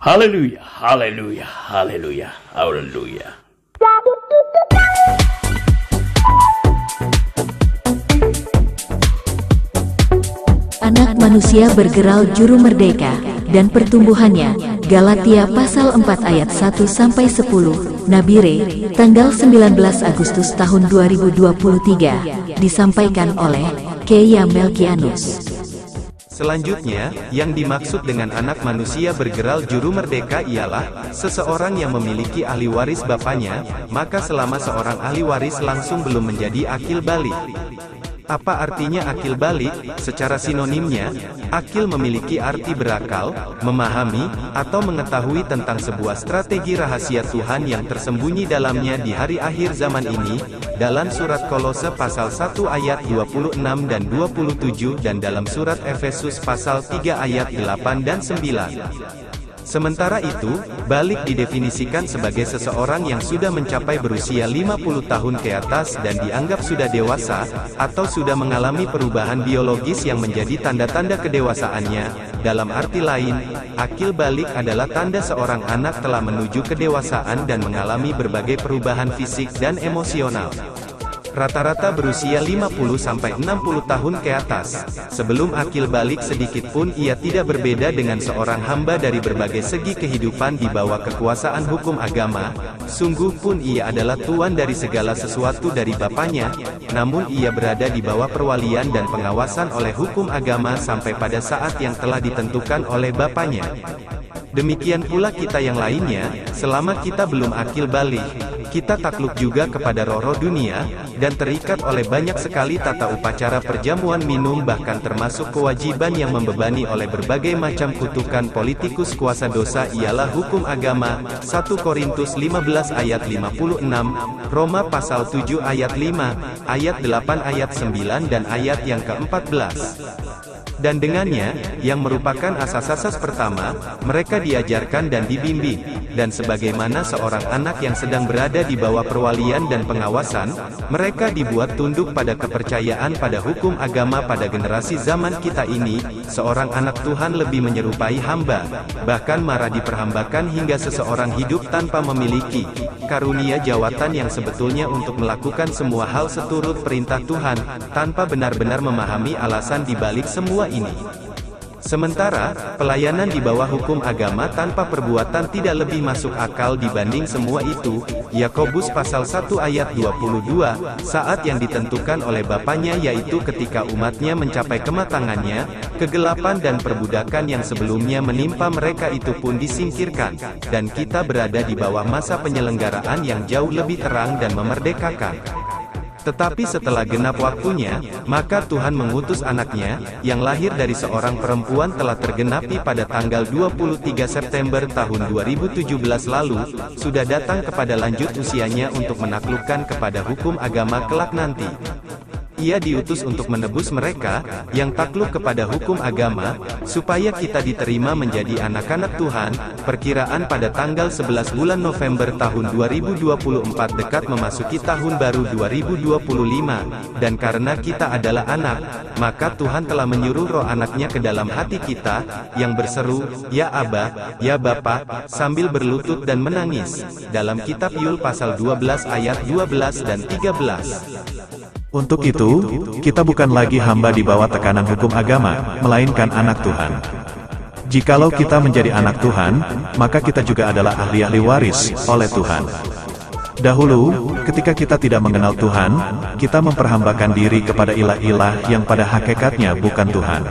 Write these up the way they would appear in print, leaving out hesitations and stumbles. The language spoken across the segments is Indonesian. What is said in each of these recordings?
Haleluya, haleluya, haleluya, haleluya. Anak manusia bergeral juru merdeka dan pertumbuhannya. Galatia pasal 4 ayat 1-10. Nabire, tanggal 19 Agustus tahun 2023. Disampaikan oleh Keya Melkianus. Selanjutnya, yang dimaksud dengan anak manusia bergeral juru merdeka ialah seseorang yang memiliki ahli waris bapaknya, maka selama seorang ahli waris langsung belum menjadi akil balik. Apa artinya akil balik? Secara sinonimnya, akil memiliki arti berakal, memahami, atau mengetahui tentang sebuah strategi rahasia Tuhan yang tersembunyi dalamnya di hari akhir zaman ini, dalam surat Kolose pasal 1 ayat 26 dan 27 dan dalam surat Efesus pasal 3 ayat 8 dan 9. Sementara itu, balik didefinisikan sebagai seseorang yang sudah mencapai berusia 50 tahun ke atas dan dianggap sudah dewasa, atau sudah mengalami perubahan biologis yang menjadi tanda-tanda kedewasaannya. Dalam arti lain, akil balik adalah tanda seorang anak telah menuju kedewasaan dan mengalami berbagai perubahan fisik dan emosional. Rata-rata berusia 50-60 tahun ke atas. Sebelum akil balik sedikit pun ia tidak berbeda dengan seorang hamba dari berbagai segi kehidupan di bawah kekuasaan hukum agama. Sungguh pun ia adalah tuan dari segala sesuatu dari bapaknya, namun ia berada di bawah perwalian dan pengawasan oleh hukum agama sampai pada saat yang telah ditentukan oleh bapaknya. Demikian pula kita yang lainnya, selama kita belum akil balik, kita takluk juga kepada roh-roh dunia, dan terikat oleh banyak sekali tata upacara perjamuan minum bahkan termasuk kewajiban yang membebani oleh berbagai macam kutukan politikus kuasa dosa ialah hukum agama. 1 Korintus 15 ayat 56, Roma pasal 7 ayat 5, ayat 8 ayat 9 dan ayat yang ke-14. Dan dengannya, yang merupakan asas-asas pertama, mereka diajarkan dan dibimbing, dan sebagaimana seorang anak yang sedang berada di bawah perwalian dan pengawasan, mereka dibuat tunduk pada kepercayaan pada hukum agama. Pada generasi zaman kita ini, seorang anak Tuhan lebih menyerupai hamba, bahkan marah diperhambakan hingga seseorang hidup tanpa memiliki karunia jawatan yang sebetulnya untuk melakukan semua hal seturut perintah Tuhan, tanpa benar-benar memahami alasan dibalik semua ini. Sementara, pelayanan di bawah hukum agama tanpa perbuatan tidak lebih masuk akal dibanding semua itu. Yakobus pasal 1 ayat 22, saat yang ditentukan oleh bapaknya yaitu ketika umatnya mencapai kematangannya, kegelapan dan perbudakan yang sebelumnya menimpa mereka itu pun disingkirkan, dan kita berada di bawah masa penyelenggaraan yang jauh lebih terang dan memerdekakan. Tetapi setelah genap waktunya, maka Tuhan mengutus anaknya, yang lahir dari seorang perempuan telah tergenapi pada tanggal 23 September tahun 2017 lalu, sudah datang kepada lanjut usianya untuk menaklukkan kepada hukum agama kelak nanti. Ia diutus untuk menebus mereka, yang takluk kepada hukum agama, supaya kita diterima menjadi anak-anak Tuhan. Perkiraan pada tanggal 11 bulan November tahun 2024 dekat memasuki tahun baru 2025, dan karena kita adalah anak, maka Tuhan telah menyuruh roh anaknya ke dalam hati kita, yang berseru, "Ya Aba, ya Bapa," sambil berlutut dan menangis. Dalam kitab Yul pasal 12 ayat 12 dan 13. Untuk itu, kita bukan lagi hamba di bawah tekanan hukum agama, melainkan anak Tuhan. Jikalau kita menjadi anak Tuhan, maka kita juga adalah ahli-ahli waris oleh Tuhan. Dahulu, ketika kita tidak mengenal Tuhan, kita memperhambakan diri kepada ilah-ilah yang pada hakikatnya bukan Tuhan.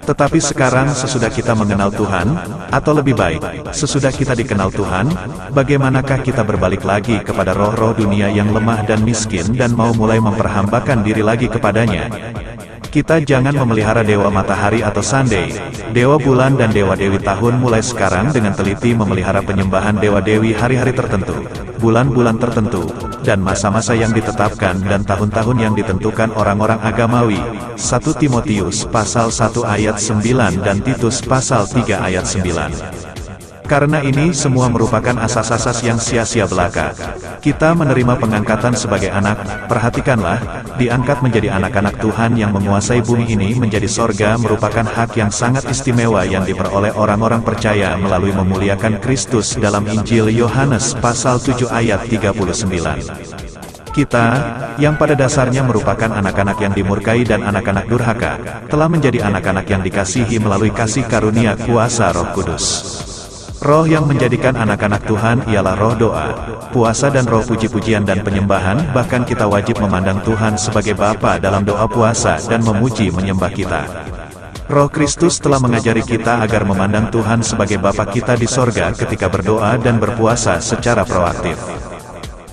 Tetapi sekarang sesudah kita mengenal Tuhan, atau lebih baik, sesudah kita dikenal Tuhan, bagaimanakah kita berbalik lagi kepada roh-roh dunia yang lemah dan miskin dan mau mulai memperhambakan diri lagi kepadanya? Kita jangan memelihara dewa matahari atau Sunday, dewa bulan dan dewa-dewi tahun mulai sekarang dengan teliti memelihara penyembahan dewa-dewi hari-hari tertentu, bulan-bulan tertentu, dan masa-masa yang ditetapkan dan tahun-tahun yang ditentukan orang-orang agamawi. 1 Timotius pasal 1 ayat 9 dan Titus pasal 3 ayat 9. Karena ini semua merupakan asas-asas yang sia-sia belaka. Kita menerima pengangkatan sebagai anak, perhatikanlah, diangkat menjadi anak-anak Tuhan yang menguasai bumi ini menjadi sorga merupakan hak yang sangat istimewa yang diperoleh orang-orang percaya melalui memuliakan Kristus dalam Injil Yohanes pasal 7 ayat 39. Kita, yang pada dasarnya merupakan anak-anak yang dimurkai dan anak-anak durhaka, telah menjadi anak-anak yang dikasihi melalui kasih karunia kuasa Roh Kudus. Roh yang menjadikan anak-anak Tuhan ialah roh doa, puasa dan roh puji-pujian dan penyembahan, bahkan kita wajib memandang Tuhan sebagai Bapa dalam doa puasa dan memuji menyembah kita. Roh Kristus telah mengajari kita agar memandang Tuhan sebagai Bapa kita di sorga ketika berdoa dan berpuasa secara proaktif.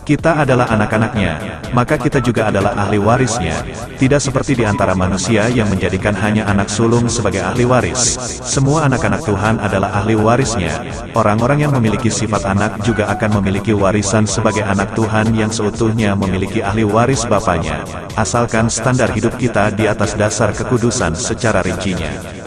Kita adalah anak-anaknya, maka kita juga adalah ahli warisnya. Tidak seperti di antara manusia yang menjadikan hanya anak sulung sebagai ahli waris. Semua anak-anak Tuhan adalah ahli warisnya. Orang-orang yang memiliki sifat anak juga akan memiliki warisan sebagai anak Tuhan yang seutuhnya memiliki ahli waris Bapanya. Asalkan standar hidup kita di atas dasar kekudusan secara rincinya.